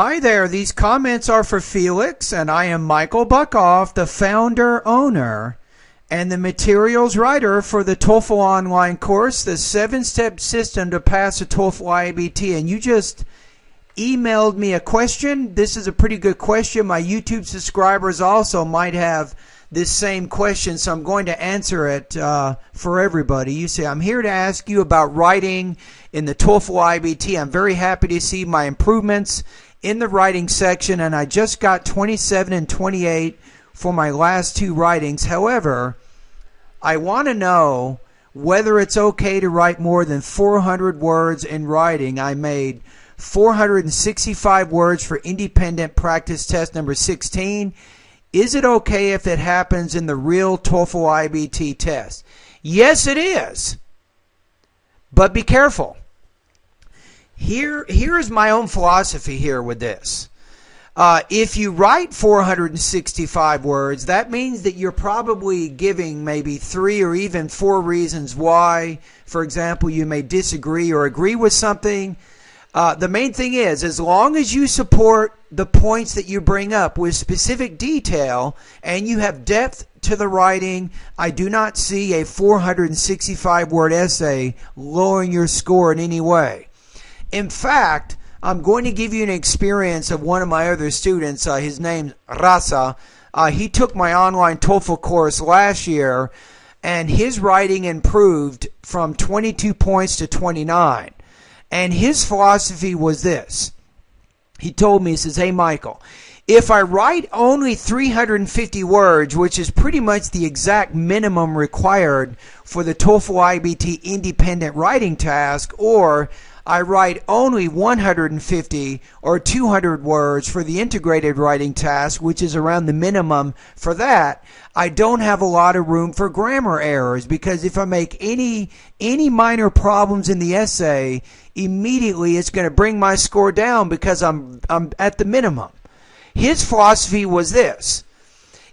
Hi there, these comments are for Felix, and I am Michael Buckoff, the founder, owner, and the materials writer for the TOEFL online course, the 7-step system to pass a TOEFL IBT. And you just emailed me a question. This is a pretty good question. My YouTube subscribers also might have this same question, so I'm going to answer it for everybody. You say, I'm here to ask you about writing in the TOEFL IBT. I'm very happy to see my improvements in the writing section, and I just got 27 and 28 for my last two writings. However, I want to know whether it's okay to write more than 400 words in writing. I made 465 words for independent practice test number 16. Is it okay if it happens in the real TOEFL IBT test? Yes, it is. But be careful. Here is my own philosophy here with this. If you write 465 words, that means that you're probably giving maybe 3 or even 4 reasons why. For example, you may disagree or agree with something. The main thing is, as long as you support the points that you bring up with specific detail and you have depth to the writing, I do not see a 465-word essay lowering your score in any way. In fact, I'm going to give you an experience of one of my other students. His name's Rasa. He took my online TOEFL course last year, and his writing improved from 22 points to 29. And his philosophy was this. He told me, he says, hey, Michael, if I write only 350 words, which is pretty much the exact minimum required for the TOEFL IBT independent writing task, or I write only 150 or 200 words for the integrated writing task, which is around the minimum for that, I don't have a lot of room for grammar errors, because if I make any minor problems in the essay, immediately it's going to bring my score down because I'm at the minimum. His philosophy was this.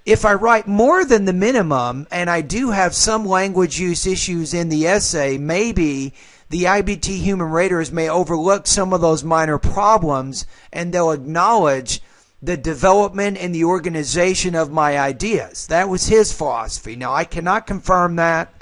If I write more than the minimum, and I do have some language use issues in the essay, maybe the IBT human raters may overlook some of those minor problems, and they'll acknowledge the development and the organization of my ideas. That was his philosophy. Now, I cannot confirm that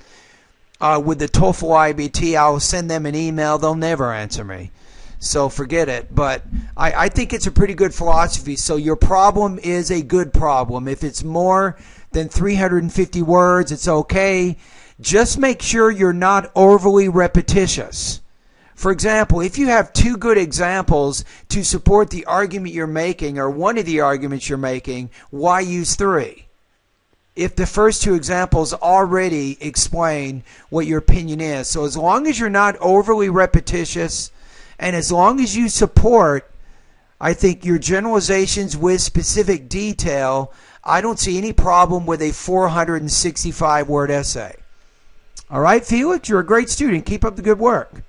with the TOEFL IBT. I'll send them an email. They'll never answer me. So forget it. But I think it's a pretty good philosophy. So your problem is a good problem. If it's more than 350 words, it's okay. Just make sure you're not overly repetitious. For example, if you have 2 good examples to support the argument you're making, or one of the arguments you're making, why use 3? If the first 2 examples already explain what your opinion is. So as long as you're not overly repetitious, and as long as you support, I think, your generalizations with specific detail, I don't see any problem with a 465-word essay. All right, Felix, you're a great student. Keep up the good work.